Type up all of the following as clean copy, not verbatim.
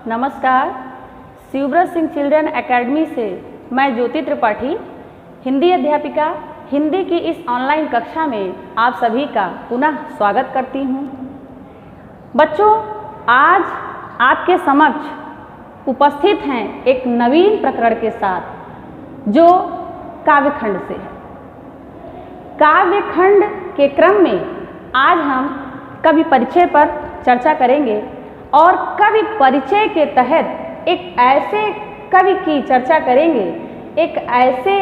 नमस्कार। शिवव्रत Singh children academy से मैं ज्योति त्रिपाठी, हिंदी अध्यापिका, हिंदी की इस ऑनलाइन कक्षा में आप सभी का पुनः स्वागत करती हूँ। बच्चों, आज आपके समक्ष उपस्थित हैं एक नवीन प्रकरण के साथ जो काव्यखंड से है। काव्यखंड के क्रम में आज हम कवि परिचय पर चर्चा करेंगे और कवि परिचय के तहत एक ऐसे कवि की चर्चा करेंगे, एक ऐसे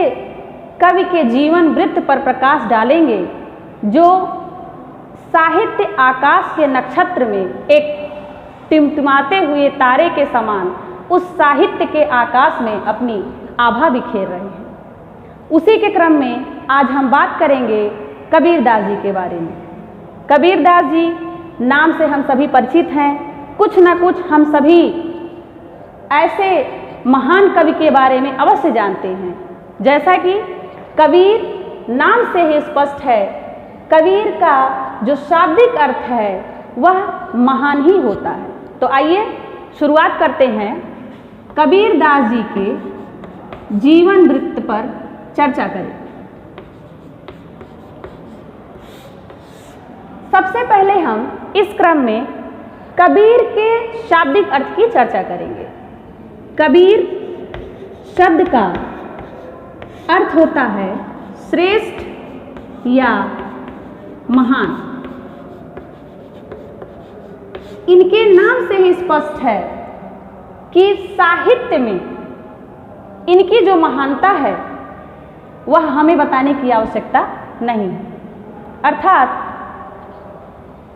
कवि के जीवन वृत्त पर प्रकाश डालेंगे जो साहित्य आकाश के नक्षत्र में एक टिमटिमाते हुए तारे के समान उस साहित्य के आकाश में अपनी आभा बिखेर रहे हैं। उसी के क्रम में आज हम बात करेंगे कबीरदास जी के बारे में। कबीरदास जी नाम से हम सभी परिचित हैं। कुछ न कुछ हम सभी ऐसे महान कवि के बारे में अवश्य जानते हैं। जैसा कि कबीर नाम से ही स्पष्ट है, कबीर का जो शाब्दिक अर्थ है वह महान ही होता है। तो आइए शुरुआत करते हैं कबीरदास जी के जीवन वृत्त पर चर्चा करें। सबसे पहले हम इस क्रम में कबीर के शाब्दिक अर्थ की चर्चा करेंगे। कबीर शब्द का अर्थ होता है श्रेष्ठ या महान। इनके नाम से ही स्पष्ट है कि साहित्य में इनकी जो महानता है वह हमें बताने की आवश्यकता नहीं है। अर्थात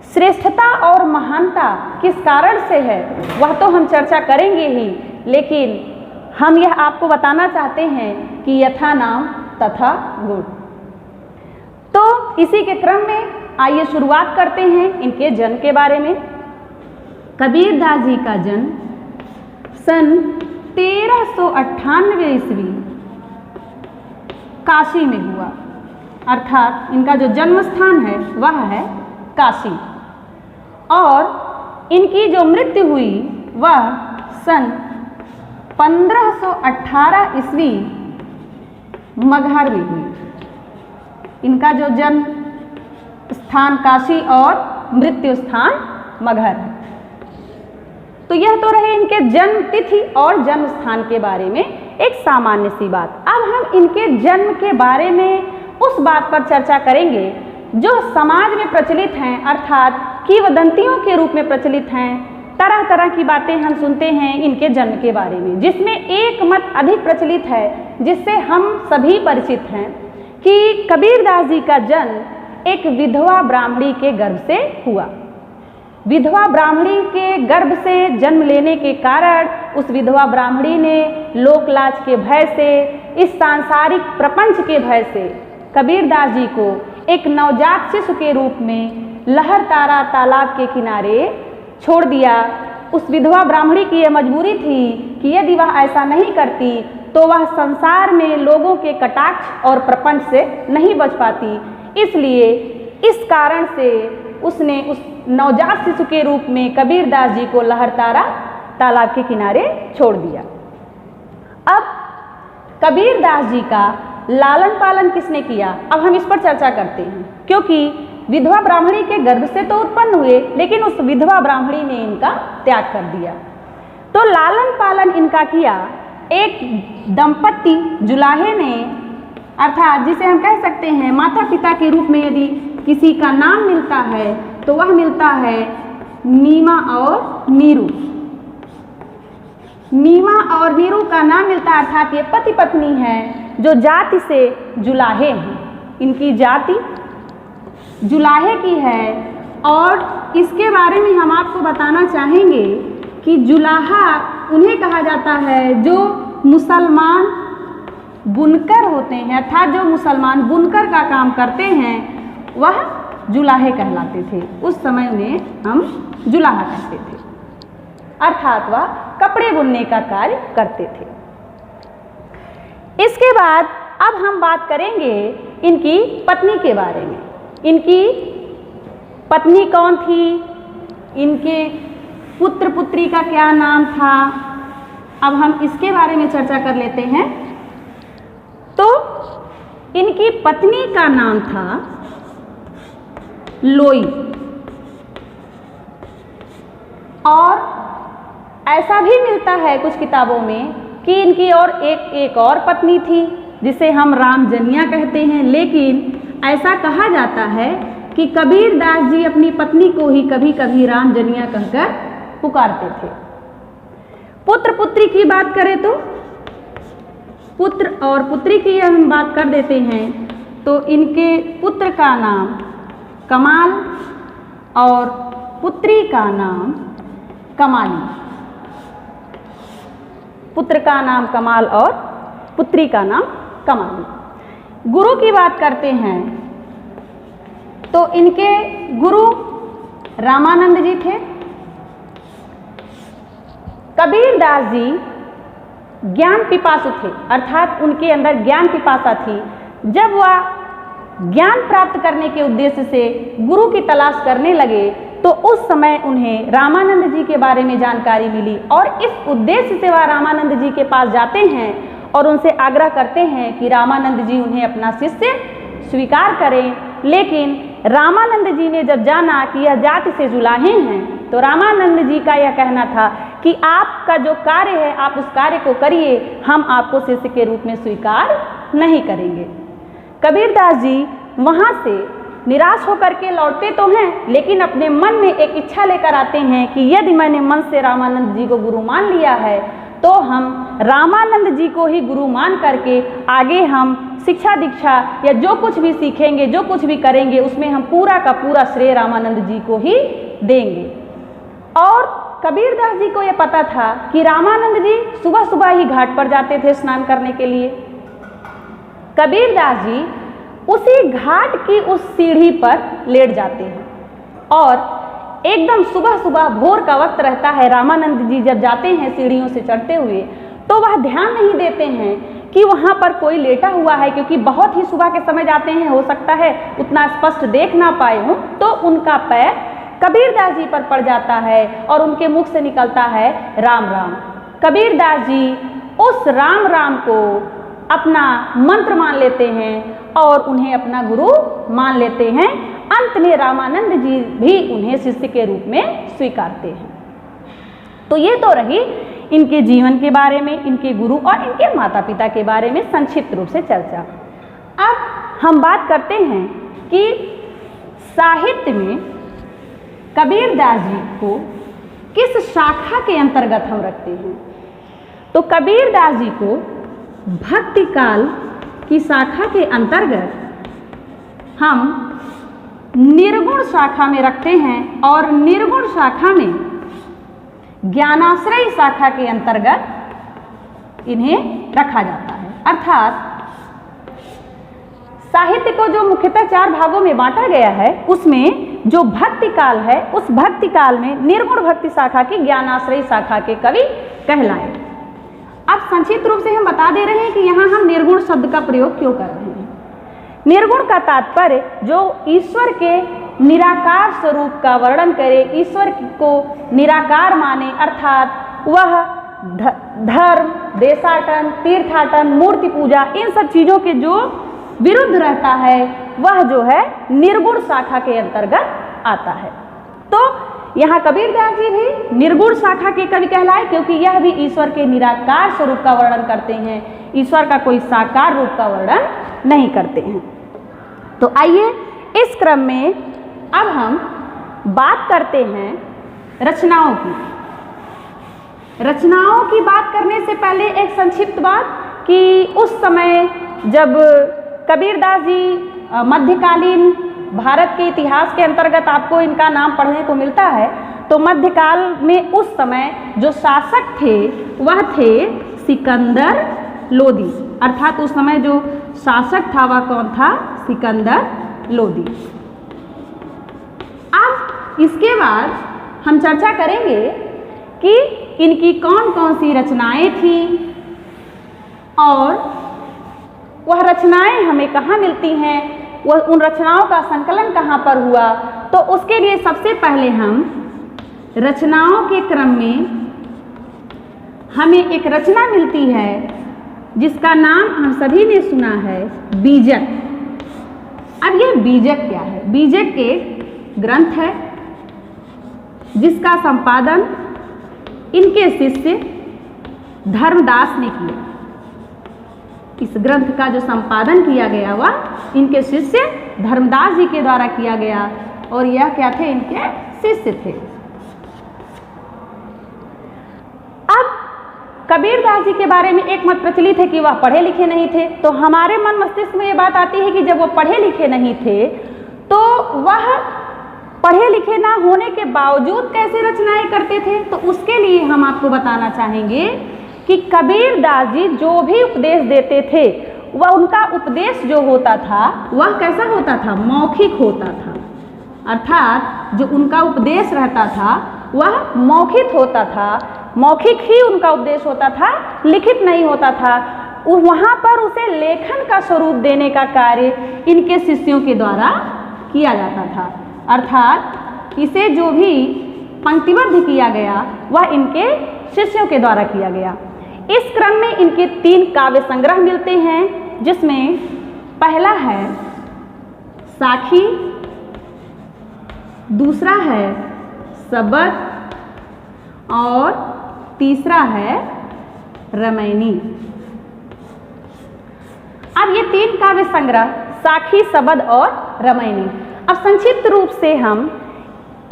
श्रेष्ठता और महानता किस कारण से है वह तो हम चर्चा करेंगे ही, लेकिन हम यह आपको बताना चाहते हैं कि यथा नाम तथा गुण। तो इसी के क्रम में आइए शुरुआत करते हैं इनके जन्म के बारे में। कबीरदास जी का जन्म सन 1398 ईस्वी काशी में हुआ। अर्थात इनका जो जन्म स्थान है वह है काशी, और इनकी जो मृत्यु हुई वह सन 1518 ईस्वी मगहर में हुई। इनका जो जन्म स्थान काशी और मृत्यु स्थान मगहर है। तो यह तो रहे इनके जन्म तिथि और जन्म स्थान के बारे में एक सामान्य सी बात। अब हम इनके जन्म के बारे में उस बात पर चर्चा करेंगे जो समाज में प्रचलित हैं, अर्थात किंवदंतियों के रूप में प्रचलित हैं। तरह तरह की बातें हम सुनते हैं इनके जन्म के बारे में, जिसमें एक मत अधिक प्रचलित है जिससे हम सभी परिचित हैं कि कबीरदास जी का जन्म एक विधवा ब्राह्मणी के गर्भ से हुआ। विधवा ब्राह्मणी के गर्भ से जन्म लेने के कारण उस विधवा ब्राह्मणी ने लोकलाज के भय से, इस सांसारिक प्रपंच के भय से कबीरदास जी को एक नवजात शिशु के रूप में लहरतारा तालाब के किनारे छोड़ दिया। उस विधवा ब्राह्मणी की यह मजबूरी थी कि यदि वह ऐसा नहीं करती तो वह संसार में लोगों के कटाक्ष और प्रपंच से नहीं बच पाती। इसलिए इस कारण से उसने उस नवजात शिशु के रूप में कबीरदास जी को लहरतारा तालाब के किनारे छोड़ दिया। अब कबीरदास जी का लालन पालन किसने किया, अब हम इस पर चर्चा करते हैं। क्योंकि विधवा ब्राह्मणी के गर्भ से तो उत्पन्न हुए, लेकिन उस विधवा ब्राह्मणी ने इनका त्याग कर दिया। तो लालन पालन इनका किया एक दंपति जुलाहे ने, अर्थात जिसे हम कह सकते हैं माता पिता के रूप में यदि किसी का नाम मिलता है तो वह मिलता है नीमा और नीरू। नीमा और नीरू का नाम मिलता है, अर्थात ये पति पत्नी है जो जाति से जुलाहे हैं। इनकी जाति जुलाहे की है। और इसके बारे में हम आपको बताना चाहेंगे कि जुलाहा उन्हें कहा जाता है जो मुसलमान बुनकर होते हैं, अर्थात जो मुसलमान बुनकर का काम करते हैं वह जुलाहे कहलाते थे। उस समय में हम जुलाहा कहते थे, अर्थात वह कपड़े बुनने का कार्य करते थे। इसके बाद अब हम बात करेंगे इनकी पत्नी के बारे में। इनकी पत्नी कौन थी, इनके पुत्र पुत्री का क्या नाम था, अब हम इसके बारे में चर्चा कर लेते हैं। तो इनकी पत्नी का नाम था लोई, और ऐसा भी मिलता है कुछ किताबों में कि इनकी और एक और पत्नी थी जिसे हम रामजनिया कहते हैं, लेकिन ऐसा कहा जाता है कि कबीर दास जी अपनी पत्नी को ही कभी कभी रामजनिया कहकर पुकारते थे। पुत्र पुत्री की बात करें तो पुत्र और पुत्री की हम बात कर देते हैं, तो इनके पुत्र का नाम कमाल और पुत्री का नाम कमाली। पुत्र का नाम कमाल और पुत्री का नाम कमाली। गुरु की बात करते हैं तो इनके गुरु रामानंद जी थे। कबीर दास जी ज्ञान पिपासु थे, अर्थात उनके अंदर ज्ञान पिपासा थी। जब वह ज्ञान प्राप्त करने के उद्देश्य से गुरु की तलाश करने लगे तो उस समय उन्हें रामानंद जी के बारे में जानकारी मिली, और इस उद्देश्य से वह रामानंद जी के पास जाते हैं और उनसे आग्रह करते हैं कि रामानंद जी उन्हें अपना शिष्य स्वीकार करें। लेकिन रामानंद जी ने जब जाना कि यह जाति से जुलाहे हैं, तो रामानंद जी का यह कहना था कि आपका जो कार्य है आप उस कार्य को करिए, हम आपको शिष्य के रूप में स्वीकार नहीं करेंगे। कबीरदास जी वहाँ से निराश होकर के लौटते तो हैं, लेकिन अपने मन में एक इच्छा लेकर आते हैं कि यदि मैंने मन से रामानंद जी को गुरु मान लिया है तो हम रामानंद जी को ही गुरु मान करके आगे हम शिक्षा दीक्षा या जो कुछ भी सीखेंगे, जो कुछ भी करेंगे, उसमें हम पूरा का पूरा श्रेय रामानंद जी को ही देंगे। और कबीरदास जी को यह पता था कि रामानंद जी सुबह सुबह ही घाट पर जाते थे स्नान करने के लिए। कबीरदास जी उसी घाट की उस सीढ़ी पर लेट जाते हैं, और एकदम सुबह सुबह भोर का वक्त रहता है। रामानंद जी जब जाते हैं सीढ़ियों से चढ़ते हुए, तो वह ध्यान नहीं देते हैं कि वहाँ पर कोई लेटा हुआ है, क्योंकि बहुत ही सुबह के समय जाते हैं, हो सकता है उतना स्पष्ट देख ना पाए हों। तो उनका पैर कबीरदास जी पर पड़ जाता है और उनके मुख से निकलता है राम राम। कबीरदास जी उस राम राम को अपना मंत्र मान लेते हैं और उन्हें अपना गुरु मान लेते हैं। अंत में रामानंद जी भी उन्हें शिष्य के रूप में स्वीकारते हैं। तो ये तो रही इनके जीवन के बारे में, इनके गुरु और इनके माता पिता के बारे में संक्षिप्त रूप से चर्चा। अब हम बात करते हैं कि साहित्य में कबीरदास जी को किस शाखा के अंतर्गत हम रखते हैं। तो कबीरदास जी को भक्ति काल की शाखा के अंतर्गत हम निर्गुण शाखा में रखते हैं, और निर्गुण शाखा में ज्ञानाश्रय शाखा के अंतर्गत इन्हें रखा जाता है। अर्थात साहित्य को जो मुख्यतः 4 भागों में बांटा गया है, उसमें जो भक्ति काल है, उस भक्ति काल में निर्गुण भक्ति शाखा की ज्ञानाश्रय शाखा के कवि कहलाए। अब संक्षिप्त रूप से हम बता दे रहे हैं कि यहाँ हम निर्गुण शब्द का प्रयोग क्यों कर रहे हैं। निर्गुण का तात्पर्य जो ईश्वर के निराकार स्वरूप का वर्णन करे, ईश्वर को निराकार माने, अर्थात वह धर्म, देशाटन, तीर्थाटन, मूर्ति पूजा, इन सब चीज़ों के जो विरुद्ध रहता है, वह जो है निर्गुण शाखा के अंतर्गत आता है। तो यहाँ कबीरदास जी भी निर्गुण शाखा के कवि कहलाए, क्योंकि यह भी ईश्वर के निराकार स्वरूप का वर्णन करते हैं, ईश्वर का कोई साकार रूप का वर्णन नहीं करते हैं। तो आइए इस क्रम में अब हम बात करते हैं रचनाओं की। रचनाओं की बात करने से पहले एक संक्षिप्त बात कि उस समय जब कबीरदास जी मध्यकालीन भारत के इतिहास के अंतर्गत आपको इनका नाम पढ़ने को मिलता है, तो मध्यकाल में उस समय जो शासक थे वह थे सिकंदर लोदी। अर्थात उस समय जो शासक था वह कौन था? सिकंदर लोदी। अब इसके बाद हम चर्चा करेंगे कि इनकी कौन कौन सी रचनाएं थी और वह रचनाएं हमें कहाँ मिलती हैं, वह उन रचनाओं का संकलन कहाँ पर हुआ। तो उसके लिए सबसे पहले हम रचनाओं के क्रम में हमें एक रचना मिलती है जिसका नाम हम सभी ने सुना है, बीजक। अब यह बीजक क्या है? बीजक एक ग्रंथ है जिसका संपादन इनके शिष्य धर्मदास ने किया। इस ग्रंथ का जो संपादन किया गया वह इनके शिष्य धर्मदास जी के द्वारा किया गया, और यह क्या थे? इनके शिष्य थे। अब कबीरदास जी के बारे में एक मत प्रचलित है कि वह पढ़े लिखे नहीं थे। तो हमारे मन मस्तिष्क में ये बात आती है कि जब वो पढ़े लिखे नहीं थे तो वह पढ़े लिखे ना होने के बावजूद कैसे रचनाएं करते थे? तो उसके लिए हम आपको बताना चाहेंगे कि कबीरदास जी जो भी उपदेश देते थे वह उनका उपदेश जो होता था वह कैसा होता था? मौखिक होता था। अर्थात जो उनका उपदेश रहता था वह मौखिक होता था, मौखिक ही उनका उपदेश होता था, लिखित नहीं होता था। वहाँ पर उसे लेखन का स्वरूप देने का कार्य इनके शिष्यों के द्वारा किया जाता था। अर्थात इसे जो भी पंक्तिबद्ध किया गया वह इनके शिष्यों के द्वारा किया गया। इस क्रम में इनके 3 काव्य संग्रह मिलते हैं, जिसमें पहला है साखी, दूसरा है सबद और तीसरा है रमैनी। अब ये 3 काव्य संग्रह साखी, सबद और रमैनी, अब संक्षिप्त रूप से हम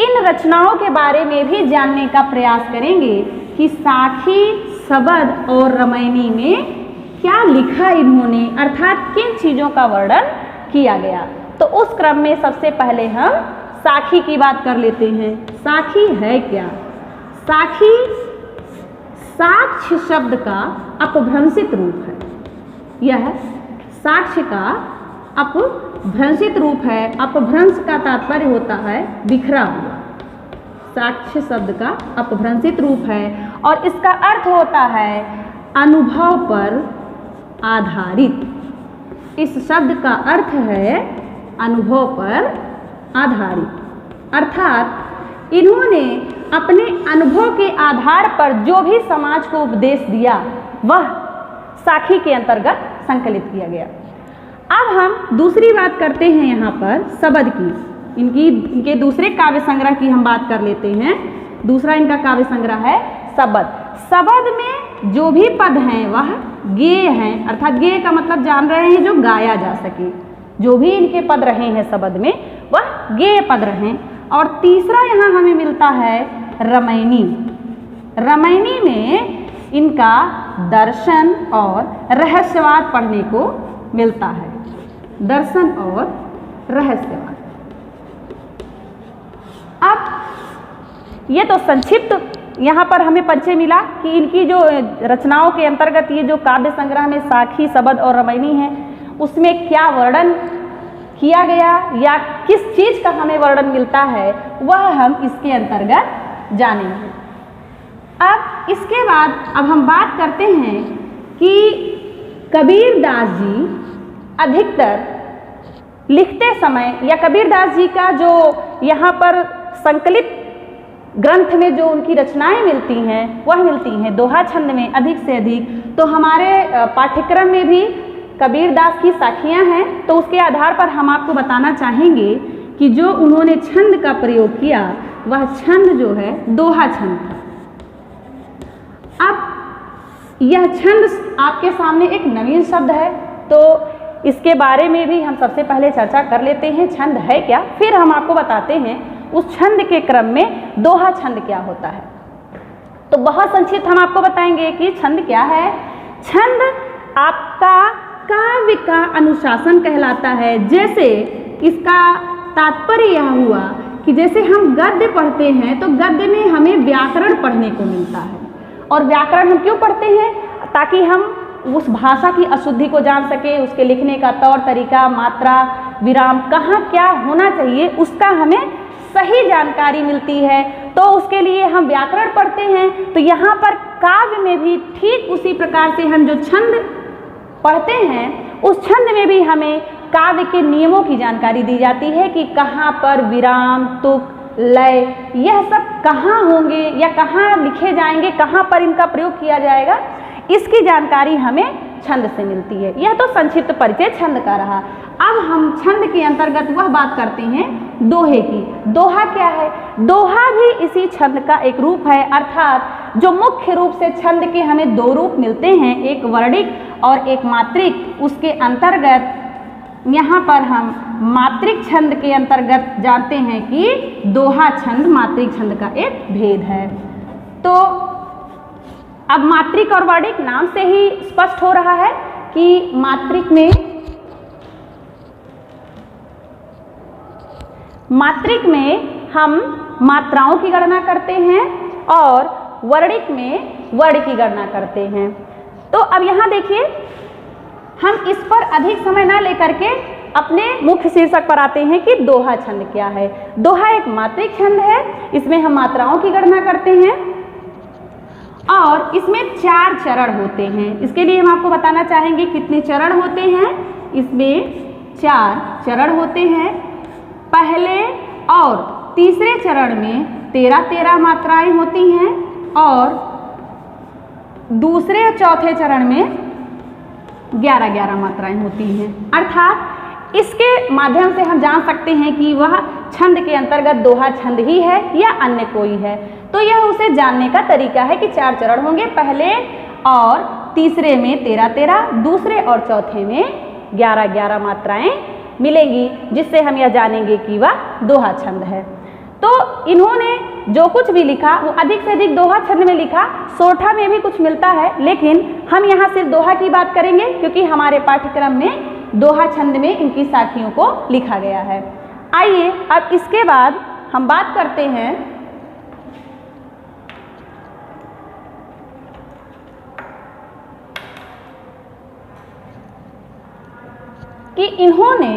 इन रचनाओं के बारे में भी जानने का प्रयास करेंगे कि साखी, सबद और रमैनी में क्या लिखा इन्होंने, अर्थात किन चीज़ों का वर्णन किया गया। तो उस क्रम में सबसे पहले हम साखी की बात कर लेते हैं। साखी है क्या? साखी साक्ष्य शब्द का अपभ्रंशित रूप है। यह साक्ष्य का अपभ्रंशित रूप है। अपभ्रंश का तात्पर्य होता है बिखरा हुआ। साक्ष्य शब्द का अपभ्रंशित रूप है और इसका अर्थ होता है अनुभव पर आधारित। इस शब्द का अर्थ है अनुभव पर आधारित, अर्थात इन्होंने अपने अनुभव के आधार पर जो भी समाज को उपदेश दिया वह साखी के अंतर्गत संकलित किया गया। अब हम दूसरी बात करते हैं यहाँ पर सबद की। इनके दूसरे काव्य संग्रह की हम बात कर लेते हैं। दूसरा इनका काव्य संग्रह है सबद। सबद में जो भी पद हैं वह गेय हैं, अर्थात गेय का मतलब जान रहे हैं जो गाया जा सके। जो भी इनके पद रहे हैं सबद में वह गेय पद रहे। और तीसरा यहाँ हमें मिलता है रमैनी। रमैनी में इनका दर्शन और रहस्यवाद पढ़ने को मिलता है। दर्शन और रहस्यवाद। अब ये तो संक्षिप्त यहाँ पर हमें परिचय मिला कि इनकी जो रचनाओं के अंतर्गत ये जो काव्य संग्रह में साखी, सबद और रमैनी है उसमें क्या वर्णन किया गया या किस चीज़ का हमें वर्णन मिलता है वह हम इसके अंतर्गत जानेंगे। अब इसके बाद अब हम बात करते हैं कि कबीरदास जी अधिकतर लिखते समय या कबीरदास जी का जो यहाँ पर संकलित ग्रंथ में जो उनकी रचनाएं मिलती हैं वह मिलती हैं दोहा छंद में अधिक से अधिक। तो हमारे पाठ्यक्रम में भी कबीरदास की साखियां हैं, तो उसके आधार पर हम आपको बताना चाहेंगे कि जो उन्होंने छंद का प्रयोग किया वह छंद जो है दोहा छंद था। अब यह छंद आपके सामने एक नवीन शब्द है, तो इसके बारे में भी हम सबसे पहले चर्चा कर लेते हैं। छंद है क्या, फिर हम आपको बताते हैं उस छंद के क्रम में दोहा छंद क्या होता है। तो बहुत संक्षिप्त हम आपको बताएंगे कि छंद क्या है। छंद आपका काव्य का अनुशासन कहलाता है। जैसे इसका तात्पर्य यह हुआ कि जैसे हम गद्य पढ़ते हैं तो गद्य में हमें व्याकरण पढ़ने को मिलता है। और व्याकरण हम क्यों पढ़ते हैं? ताकि हम उस भाषा की अशुद्धि को जान सके, उसके लिखने का तौर तरीका, मात्रा, विराम, कहाँ क्या होना चाहिए उसका हमें सही जानकारी मिलती है। तो उसके लिए हम व्याकरण पढ़ते हैं। तो यहाँ पर काव्य में भी ठीक उसी प्रकार से हम जो छंद पढ़ते हैं उस छंद में भी हमें काव्य के नियमों की जानकारी दी जाती है कि कहाँ पर विराम, तुक, लय, यह सब कहाँ होंगे या कहाँ लिखे जाएंगे, कहाँ पर इनका प्रयोग किया जाएगा, इसकी जानकारी हमें छंद से मिलती है। यह तो संक्षिप्त परिचय छंद का रहा। अब हम छंद के अंतर्गत वह बात करते हैं दोहे की। दोहा क्या है? दोहा भी इसी छंद का एक रूप है, अर्थात जो मुख्य रूप से छंद के हमें दो रूप मिलते हैं, एक वर्णिक और एक मात्रिक। उसके अंतर्गत यहाँ पर हम मात्रिक छंद के अंतर्गत जानते हैं कि दोहा छंद मात्रिक छंद का एक भेद है। तो अब मात्रिक और वर्णिक नाम से ही स्पष्ट हो रहा है कि मात्रिक में हम मात्राओं की गणना करते हैं और वर्णिक में वर्ण की गणना करते हैं। तो अब यहाँ देखिए, हम इस पर अधिक समय ना लेकर के अपने मुख्य शीर्षक पर आते हैं कि दोहा छंद क्या है। दोहा एक मात्रिक छंद है, इसमें हम मात्राओं की गणना करते हैं और इसमें 4 चरण होते हैं। इसके लिए हम आपको बताना चाहेंगे कितने चरण होते हैं। इसमें 4 चरण होते हैं। पहले और तीसरे चरण में 13-13 मात्राएं होती हैं और दूसरे और चौथे चरण में 11-11 मात्राएं होती हैं। अर्थात इसके माध्यम से हम जान सकते हैं कि वह छंद के अंतर्गत दोहा छंद ही है या अन्य कोई है। तो यह उसे जानने का तरीका है कि 4 चरण होंगे, पहले और तीसरे में 13-13, दूसरे और चौथे में 11-11 मात्राएं मिलेंगी, जिससे हम यह जानेंगे कि वह दोहा छंद है। तो इन्होंने जो कुछ भी लिखा वो अधिक से अधिक दोहा छंद में लिखा। सोरठा में भी कुछ मिलता है, लेकिन हम यहाँ सिर्फ दोहा की बात करेंगे क्योंकि हमारे पाठ्यक्रम में दोहा छंद में इनकी साखियों को लिखा गया है। आइए अब इसके बाद हम बात करते हैं कि इन्होंने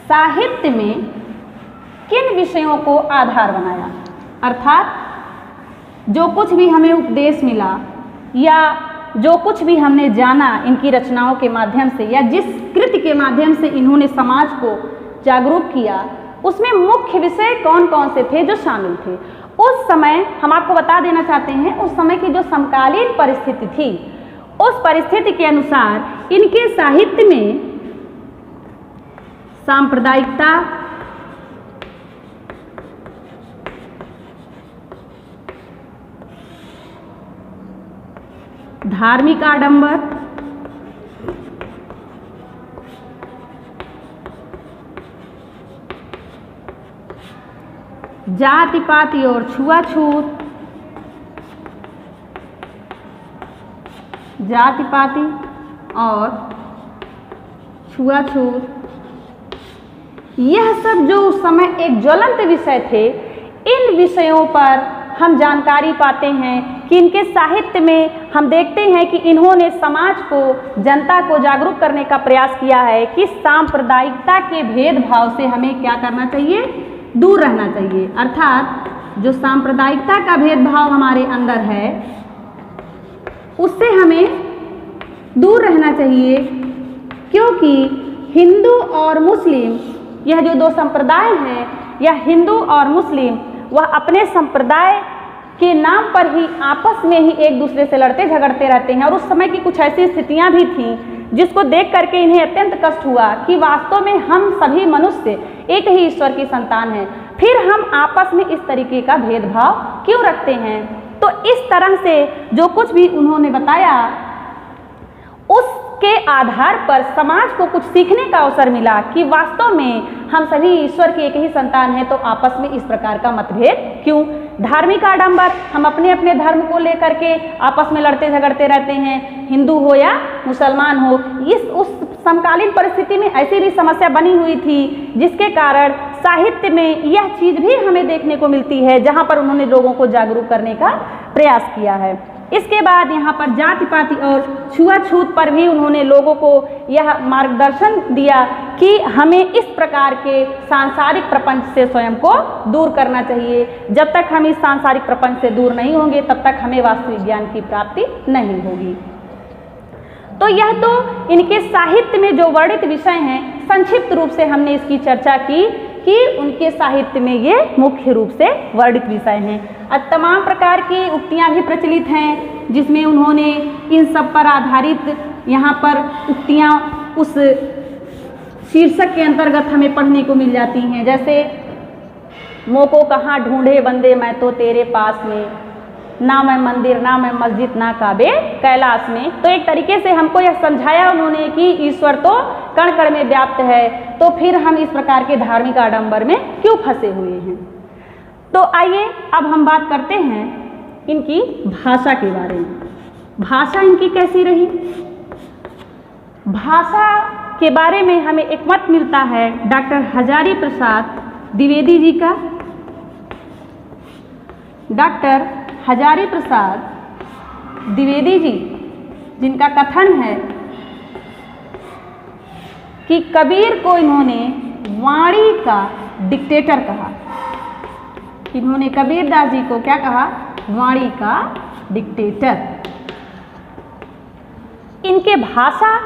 साहित्य में किन विषयों को आधार बनाया। अर्थात जो कुछ भी हमें उपदेश मिला या जो कुछ भी हमने जाना इनकी रचनाओं के माध्यम से या जिस कृति के माध्यम से इन्होंने समाज को जागरूक किया, उसमें मुख्य विषय कौन कौन से थे जो शामिल थे। उस समय हम आपको बता देना चाहते हैं, उस समय की जो समकालीन परिस्थिति थी, उस परिस्थिति के अनुसार इनके साहित्य में सांप्रदायिकता, धार्मिक आडंबर, जाति पाति और छुआछूत, जाति पाति और छुआछूत, यह सब जो उस समय एक ज्वलंत विषय थे, इन विषयों पर हम जानकारी पाते हैं कि इनके साहित्य में हम देखते हैं कि इन्होंने समाज को, जनता को जागरूक करने का प्रयास किया है कि सांप्रदायिकता के भेदभाव से हमें क्या करना चाहिए, दूर रहना चाहिए। अर्थात जो सांप्रदायिकता का भेदभाव हमारे अंदर है उससे हमें दूर रहना चाहिए, क्योंकि हिंदू और मुस्लिम, यह जो दो संप्रदाय हैं, यह हिंदू और मुस्लिम, वह अपने संप्रदाय के नाम पर ही आपस में ही एक दूसरे से लड़ते झगड़ते रहते हैं। और उस समय की कुछ ऐसी स्थितियां भी थीं जिसको देख करके इन्हें अत्यंत कष्ट हुआ कि वास्तव में हम सभी मनुष्य एक ही ईश्वर की संतान हैं, फिर हम आपस में इस तरीके का भेदभाव क्यों रखते हैं। तो इस तरह से जो कुछ भी उन्होंने बताया, उसके आधार पर समाज को कुछ सीखने का अवसर मिला कि वास्तव में हम सभी ईश्वर की एक ही संतान हैं, तो आपस में इस प्रकार का मतभेद क्यों। धार्मिक आडंबर, हम अपने अपने धर्म को लेकर के आपस में लड़ते झगड़ते रहते हैं, हिंदू हो या मुसलमान हो। उस समकालीन परिस्थिति में ऐसी भी समस्या बनी हुई थी, जिसके कारण साहित्य में यह चीज़ भी हमें देखने को मिलती है, जहाँ पर उन्होंने लोगों को जागरूक करने का प्रयास किया है। इसके बाद यहाँ पर जाति पाति और छुआछूत पर भी उन्होंने लोगों को यह मार्गदर्शन दिया कि हमें इस प्रकार के सांसारिक प्रपंच से स्वयं को दूर करना चाहिए। जब तक हम इस सांसारिक प्रपंच से दूर नहीं होंगे, तब तक हमें वास्तविक ज्ञान की प्राप्ति नहीं होगी। तो यह तो इनके साहित्य में जो वर्णित विषय हैं, संक्षिप्त रूप से हमने इसकी चर्चा की कि उनके साहित्य में ये मुख्य रूप से वर्णित विषय हैं। अब तमाम प्रकार की उक्तियाँ भी प्रचलित हैं जिसमें उन्होंने इन सब पर आधारित यहाँ पर उक्तियाँ उस शीर्षक के अंतर्गत हमें पढ़ने को मिल जाती हैं। जैसे मोको कहाँ ढूंढे बंदे मैं तो तेरे पास में, ना मैं मंदिर ना मैं मस्जिद ना काबे कैलाश में। तो एक तरीके से हमको यह समझाया उन्होंने कि ईश्वर तो कण कण में व्याप्त है, तो फिर हम इस प्रकार के धार्मिक आडंबर में क्यों फंसे हुए हैं। तो आइए अब हम बात करते हैं इनकी भाषा के बारे में। भाषा इनकी कैसी रही। भाषा के बारे में हमें एक मत मिलता है डॉक्टर हजारी प्रसाद द्विवेदी जी का। डॉक्टर हजारी प्रसाद द्विवेदी जी जिनका कथन है कि कबीर को इन्होंने वाणी का डिक्टेटर कहा। इन्होंने कबीरदास जी को क्या कहा, वाणी का डिक्टेटर। इनके भाषा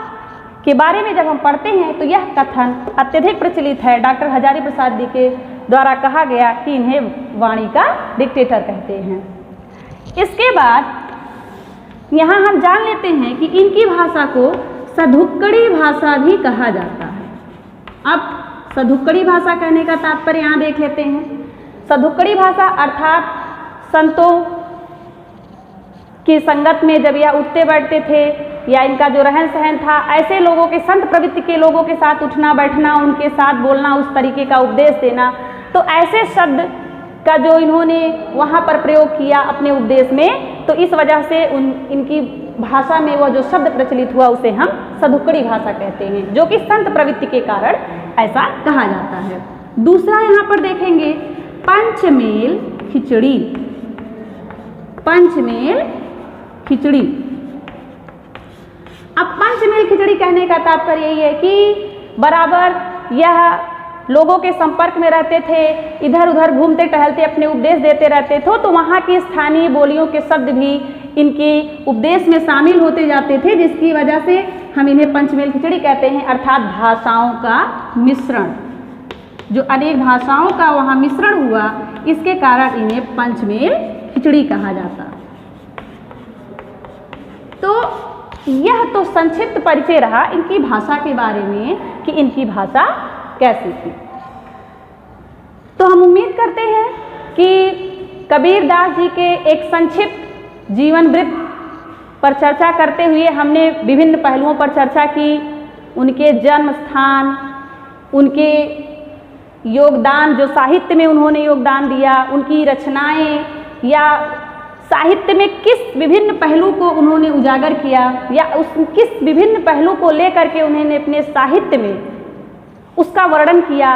के बारे में जब हम पढ़ते हैं तो यह कथन अत्यधिक प्रचलित है। डॉक्टर हजारी प्रसाद जी के द्वारा कहा गया कि इन्हें वाणी का डिक्टेटर कहते हैं। इसके बाद यहाँ हम जान लेते हैं कि इनकी भाषा को सधुक्कड़ी भाषा भी कहा जाता है। अब सधुक्कड़ी भाषा कहने का तात्पर्य यहाँ देख लेते हैं। सधुक्कड़ी भाषा अर्थात संतों की संगत में जब यह उठते बैठते थे या इनका जो रहन सहन था, ऐसे लोगों के संत प्रवृत्ति के लोगों के साथ उठना बैठना, उनके साथ बोलना, उस तरीके का उपदेश देना, तो ऐसे शब्द का जो इन्होंने वहाँ पर प्रयोग किया अपने उपदेश में, तो इस वजह से इनकी भाषा में वह जो शब्द प्रचलित हुआ उसे हम सधुक्कड़ी भाषा कहते हैं, जो कि संत प्रवृत्ति के कारण ऐसा कहा जाता है। दूसरा यहाँ पर देखेंगे पंचमेल खिचड़ी। पंचमेल खिचड़ी। अब पंचमेल खिचड़ी कहने का तात्पर्य यही है कि बराबर यह लोगों के संपर्क में रहते थे, इधर उधर घूमते टहलते अपने उपदेश देते रहते थे, तो वहाँ की स्थानीय बोलियों के शब्द भी इनके उपदेश में शामिल होते जाते थे, जिसकी वजह से हम इन्हें पंचमेल खिचड़ी कहते हैं। अर्थात भाषाओं का मिश्रण, जो अनेक भाषाओं का वहाँ मिश्रण हुआ, इसके कारण इन्हें पंचमेल खिचड़ी कहा जाता। तो यह तो संक्षिप्त परिचय रहा इनकी भाषा के बारे में कि इनकी भाषा कैसी थी। तो हम उम्मीद करते हैं कि कबीरदास जी के एक संक्षिप्त जीवन वृत्त पर चर्चा करते हुए हमने विभिन्न पहलुओं पर चर्चा की। उनके जन्म स्थान, उनके योगदान, जो साहित्य में उन्होंने योगदान दिया, उनकी रचनाएं या साहित्य में किस विभिन्न पहलू को उन्होंने उजागर किया या किस विभिन्न पहलू को लेकर के उन्होंने अपने साहित्य में उसका वर्णन किया,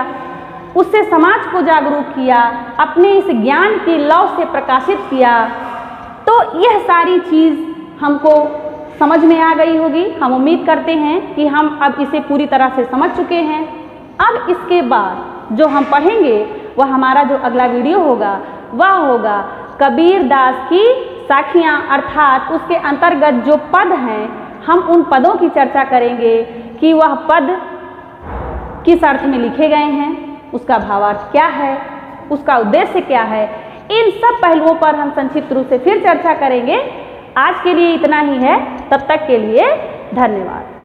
उससे समाज को जागरूक किया, अपने इस ज्ञान की लौ से प्रकाशित किया। तो यह सारी चीज़ हमको समझ में आ गई होगी। हम उम्मीद करते हैं कि हम अब इसे पूरी तरह से समझ चुके हैं। अब इसके बाद जो हम पढ़ेंगे वह हमारा जो अगला वीडियो होगा वह होगा कबीरदास की साखियाँ, अर्थात उसके अंतर्गत जो पद हैं, हम उन पदों की चर्चा करेंगे कि वह पद किस अर्थ में लिखे गए हैं, उसका भावार्थ क्या है, उसका उद्देश्य क्या है। इन सब पहलुओं पर हम संक्षिप्त रूप से फिर चर्चा करेंगे। आज के लिए इतना ही है। तब तक के लिए धन्यवाद।